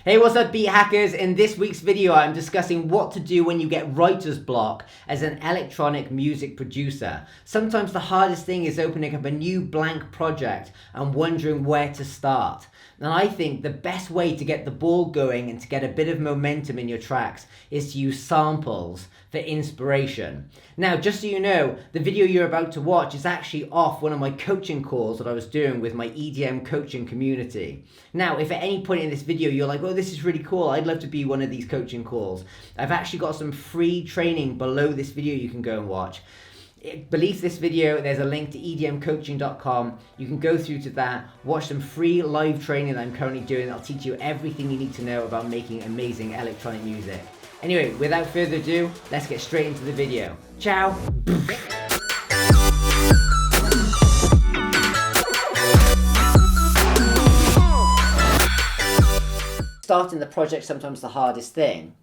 Hey, what's up, beat hackers? In this week's video, I'm discussing what to do when you get writer's block as an electronic music producer. Sometimes the hardest thing is opening up a new blank project and wondering where to start. And I think the best way to get the ball going and to get a bit of momentum in your tracks is to use samples for inspiration. Now, just so you know, the video you're about to watch is actually off one of my coaching calls that I was doing with my EDM coaching community. Now, if at any point in this video you're like, oh, this is really cool, I'd love to be one of these coaching calls, I've actually got some free training below this video you can go and watch. Beneath this video, there's a link to edmcoaching.com. You can go through to that, watch some free live training that I'm currently doing. I'll teach you everything you need to know about making amazing electronic music. Anyway, without further ado, let's get straight into the video. Ciao! Starting the project sometimes the hardest thing.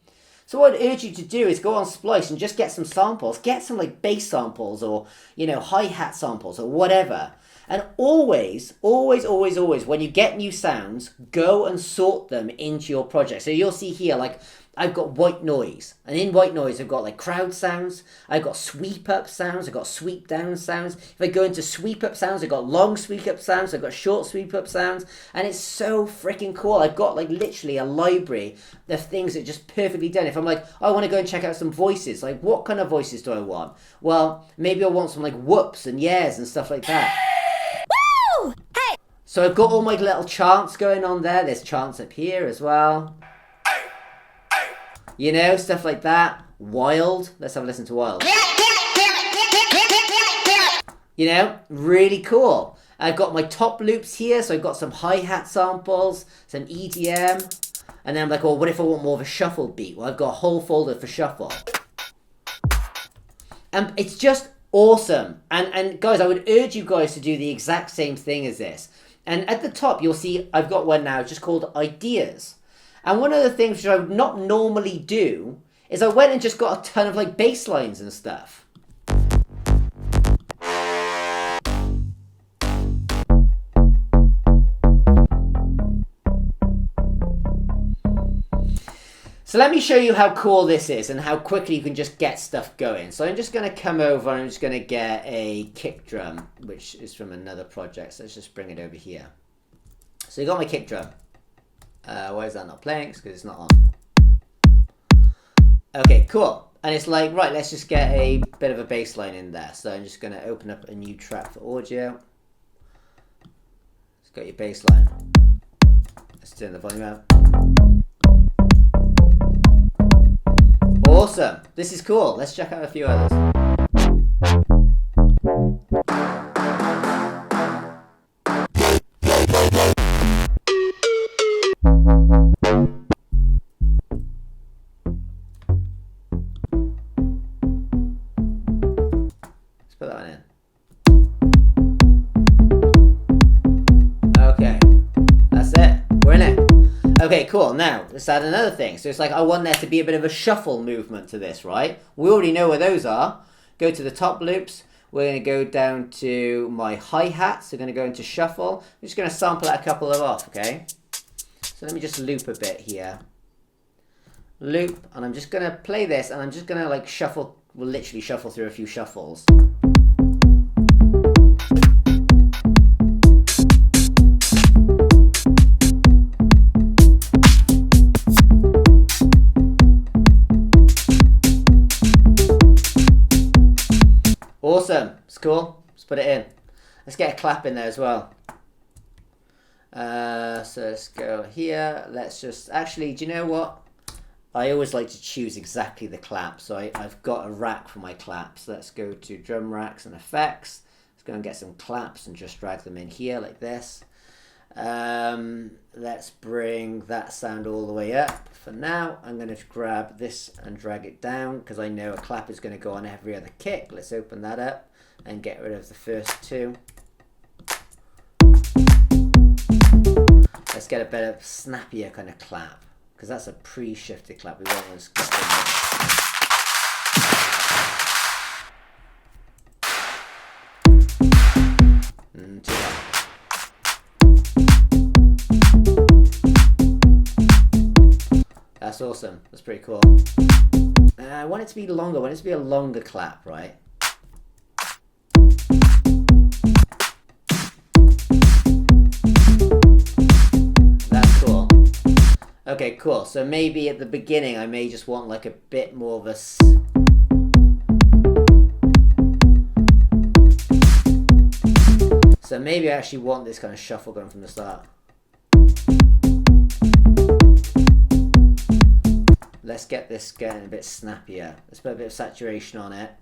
So what I'd urge you to do is go on Splice and just get some samples. Get some like bass samples or, hi-hat samples or whatever. And always, when you get new sounds, go and sort them into your project. So you'll see here, like, I've got white noise. And in white noise, I've got like crowd sounds. I've got sweep up sounds. I've got sweep down sounds. If I go into sweep up sounds, I've got long sweep up sounds. I've got short sweep up sounds. And it's so freaking cool. I've got like literally a library of things that are just perfectly done. If I'm like, oh, I want to go and check out some voices. Like, what kind of voices do I want? Well, maybe I want some like whoops and yeahs and stuff like that. Woo! Hey! So I've got all my little chants going on there. There's chants up here as well. Stuff like that. Wild. Let's have a listen to Wild. Really cool. I've got my top loops here, so I've got some hi-hat samples, some EDM, and then I'm like, oh, what if I want more of a shuffle beat? Well, I've got a whole folder for shuffle. And it's just awesome. And guys, I would urge you guys to do the exact same thing as this. And at the top, you'll see I've got one now just called Ideas. And one of the things which I would not normally do is I went and just got a ton of like bass lines and stuff. So let me show you how cool this is and how quickly you can just get stuff going. So I'm just going to come over and I'm just going to get a kick drum, which is from another project. So let's just bring it over here. So you got my kick drum. Why is that not playing? It's because it's not on. Okay, cool. And it's like, right, let's just get a bit of a bass line in there. So I'm just going to open up a new track for audio. It's got your bass line. Let's turn the volume up. Awesome. This is cool. Let's check out a few others. Put that one in. Okay, that's it. We're in it. Okay, cool. Now, let's add another thing. So it's like I want there to be a bit of a shuffle movement to this, right? We already know where those are. Go to the top loops. We're going to go down to my hi-hats. So we're going to go into shuffle. I'm just going to sample a couple of off, okay? So let me just loop a bit here. Loop, and I'm just going to play this, and I'm just going to like shuffle. We'll literally shuffle through a few shuffles. Awesome. It's cool. Let's put it in. Let's get a clap in there as well. So let's go here. Let's just... Actually, do you know what? I always like to choose exactly the clap. So I've got a rack for my claps. Let's go to drum racks and effects. Let's go and get some claps and just drag them in here like this. Let's bring that sound all the way up. For now, I'm going to grab this and drag it down because I know a clap is going to go on every other kick. Let's open that up and get rid of the first two. Let's get a better, snappier kind of clap because that's a pre-shifted clap. We want one to skip in there. Too loud. That's awesome. That's pretty cool. I want it to be longer. I want it to be a longer clap, right? That's cool. Okay, cool. So maybe at the beginning I may just want like a bit more of a... So maybe I actually want this kind of shuffle going from the start. Let's get this getting a bit snappier. Let's put a bit of saturation on it.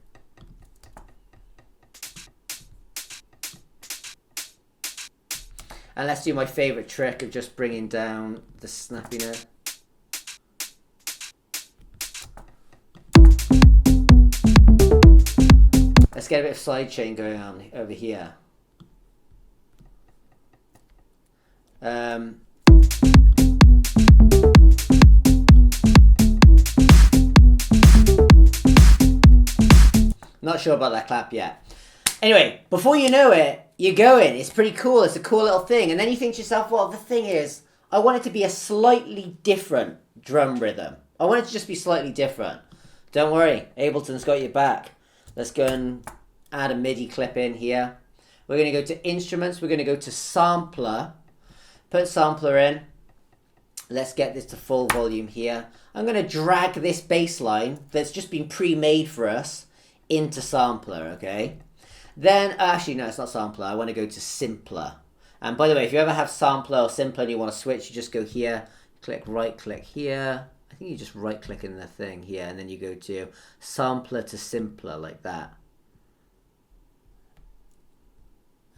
And let's do my favorite trick of just bringing down the snappiness. Let's get a bit of sidechain going on over here. Not sure about that clap yet. Anyway, before you know it, you're going. It's pretty cool. It's a cool little thing. And then you think to yourself, well, the thing is, I want it to be a slightly different drum rhythm. I want it to just be slightly different. Don't worry, Ableton's got your back. Let's go and add a MIDI clip in here. We're going to go to Instruments. We're going to go to Sampler. Put Sampler in. Let's get this to full volume here. I'm going to drag this bass line that's just been pre-made for us into Sampler, okay? Then, actually, no, it's not Sampler. I want to go to Simpler. And by the way, if you ever have Sampler or Simpler and you want to switch, you just go here, right-click here. I think you just right-click in the thing here, and then you go to Sampler to Simpler, like that.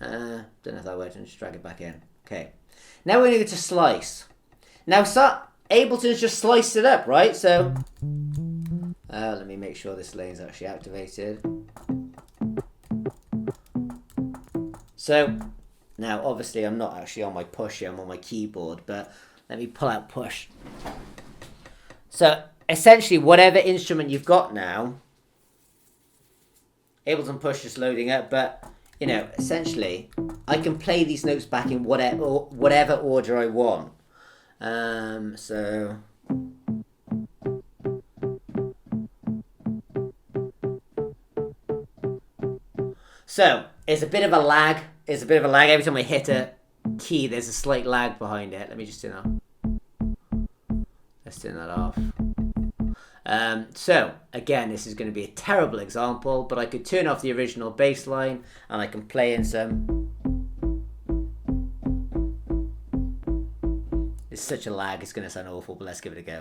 Don't know if that works. I'll just drag it back in. Okay. Now we're going to go to Slice. Now, Ableton's just sliced it up, right? So, let me make sure this lane's actually activated. So, now obviously I'm not actually on my push here, I'm on my keyboard, but let me pull out push. So, essentially, whatever instrument you've got now, Ableton push is loading up, but, you know, essentially, I can play these notes back in whatever order I want. So, it's a bit of a lag. It's a bit of a lag. Every time I hit a key, there's a slight lag behind it. Let me just turn that. Let's turn that off. So, again, this is going to be a terrible example, but I could turn off the original bass line and I can play in some. It's such a lag, it's going to sound awful, but let's give it a go.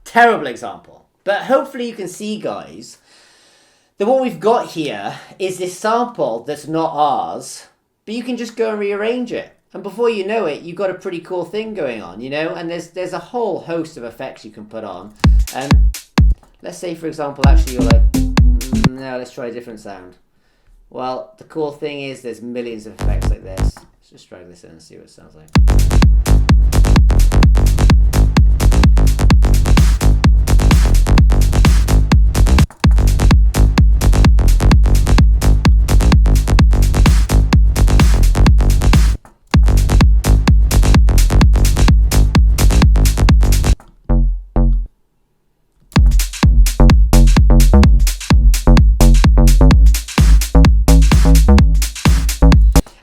Terrible example. But hopefully you can see, guys, that what we've got here is this sample that's not ours, but you can just go and rearrange it. And before you know it, you've got a pretty cool thing going on, you know? And there's a whole host of effects you can put on. Let's say, for example, actually you're like, no, let's try a different sound. Well, the cool thing is there's millions of effects like this. Let's just drag this in and see what it sounds like.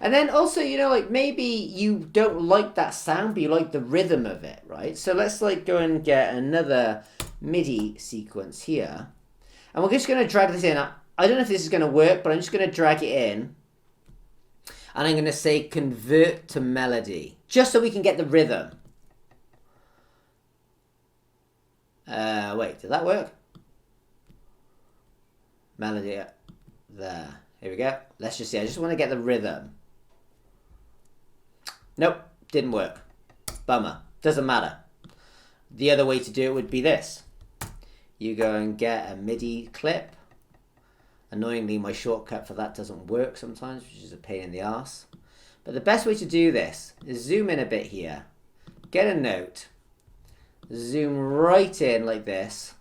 And then also, you know, like maybe you don't like that sound, but you like the rhythm of it, right? So let's like go and get another MIDI sequence here. And we're just going to drag this in. I don't know if this is going to work, but I'm just going to drag it in. And I'm going to say convert to melody, just so we can get the rhythm. Wait, did that work? Melody, there. Here we go. Let's just see. I just want to get the rhythm. Nope, didn't work. Bummer. Doesn't matter. The other way to do it would be this. You go and get a MIDI clip. Annoyingly, my shortcut for that doesn't work sometimes, which is a pain in the arse. But the best way to do this is zoom in a bit here. Get a note. Zoom right in like this.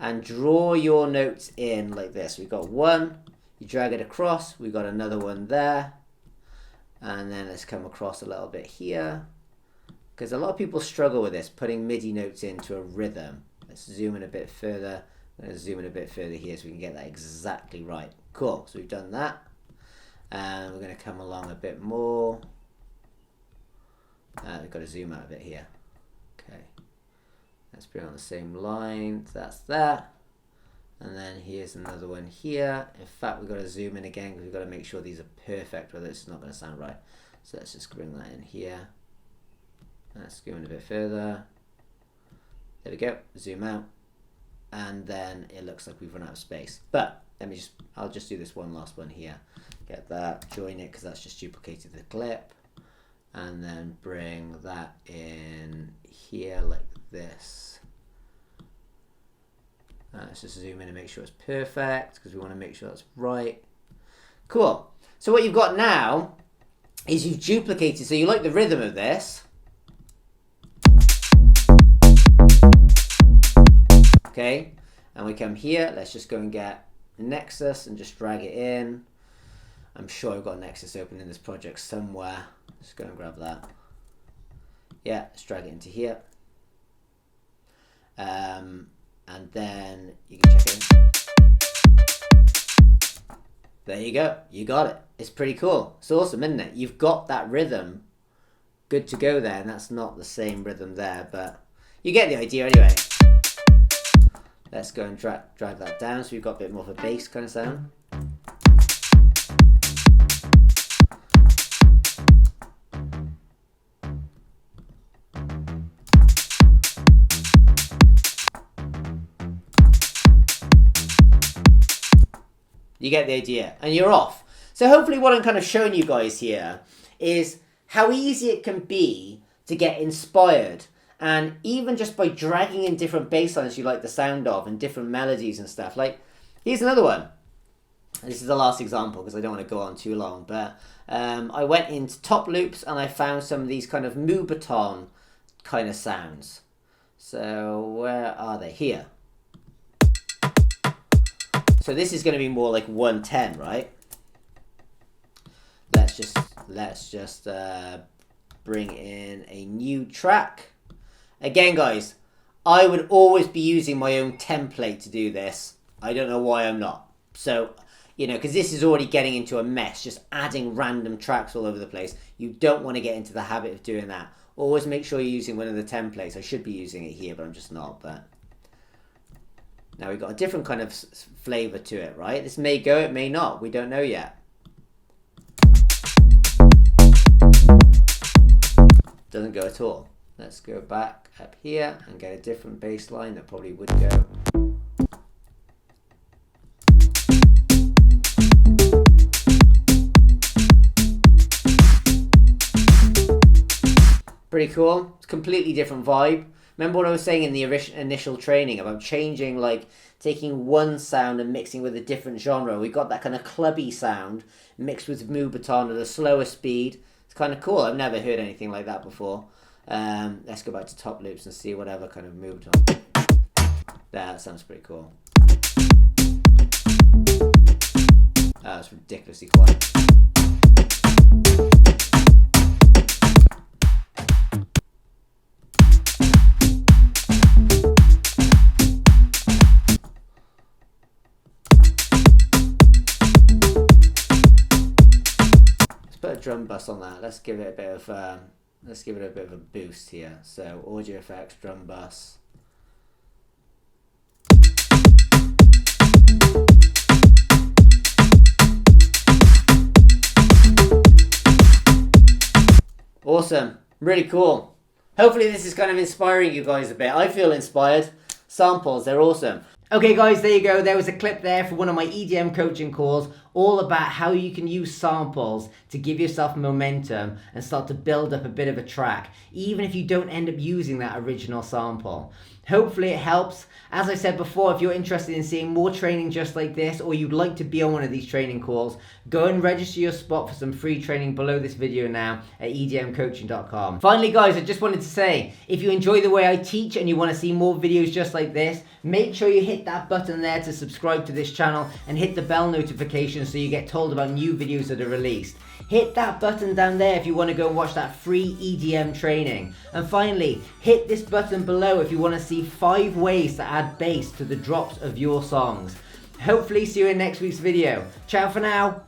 And draw your notes in like this. We've got 1. You drag it across, we've got another one there. And then let's come across a little bit here. Because a lot of people struggle with this, putting MIDI notes into a rhythm. Let's zoom in a bit further. I'm going to zoom in a bit further here so we can get that exactly right. Cool, so we've done that. And we're going to come along a bit more. We've got to zoom out a bit here. Okay. Let's bring on the same line. So that's that. And then here's another one here. In fact, we've got to zoom in again because we've got to make sure these are perfect, or this is not going to sound right. So let's just bring that in here. Let's go in a bit further. There we go. Zoom out. And then it looks like we've run out of space. But I'll just do this one last one here. Get that, join it because that's just duplicated the clip. And then bring that in here like this. Let's just zoom in and make sure it's perfect because we want to make sure that's right. Cool. So what you've got now is you've duplicated, so you like the rhythm of this. Okay, and we come here, let's just go and get Nexus and just drag it in. I'm sure I've got Nexus open in this project somewhere. Let's go and grab that. Yeah, let's drag it into here. And then you can check it in. There you go, you got it. It's pretty cool. It's awesome, isn't it? You've got that rhythm good to go there, and that's not the same rhythm there, but you get the idea anyway. Let's go and drag that down so we've got a bit more of a bass kind of sound. You get the idea, and you're off. So hopefully what I'm kind of showing you guys here is how easy it can be to get inspired. And even just by dragging in different bass lines you like the sound of and different melodies and stuff. Like, here's another one. This is the last example because I don't want to go on too long. But I went into top loops and I found some of these kind of Moobaton kind of sounds. So where are they? Here. So this is going to be more like 110, right? Let's just bring in a new track. Again, guys, I would always be using my own template to do this. I don't know why I'm not. So, you know, because this is already getting into a mess, just adding random tracks all over the place. You don't want to get into the habit of doing that. Always make sure you're using one of the templates. I should be using it here, but I'm just not. But now we've got a different kind of flavor to it, right? This may go, it may not. We don't know yet. Doesn't go at all. Let's go back up here and get a different bass line that probably would go. Pretty cool. It's a completely different vibe. Remember what I was saying in the initial training about changing, like taking one sound and mixing with a different genre? We got that kind of clubby sound mixed with Moobaton at a slower speed. It's kind of cool. I've never heard anything like that before. Let's go back to top loops and see whatever kind of Moobaton. That sounds pretty cool. That's ridiculously quiet. Put a drum bus on that. Let's give it a bit of a boost here. So audio effects, drum bus. Awesome, really cool. Hopefully this is kind of inspiring you guys a bit. I feel inspired. Samples, they're awesome. Okay guys, there you go. There was a clip there for one of my EDM coaching calls all about how you can use samples to give yourself momentum and start to build up a bit of a track, even if you don't end up using that original sample. Hopefully it helps. As I said before, if you're interested in seeing more training just like this, or you'd like to be on one of these training calls, go and register your spot for some free training below this video now at edmcoaching.com. Finally guys, I just wanted to say, if you enjoy the way I teach and you want to see more videos just like this, make sure you hit that button there to subscribe to this channel and hit the bell notification notifications so you get told about new videos that are released. Hit that button down there if you want to go and watch that free EDM training. And finally, hit this button below if you want to see 5 ways to add bass to the drops of your songs. Hopefully see you in next week's video. Ciao for now.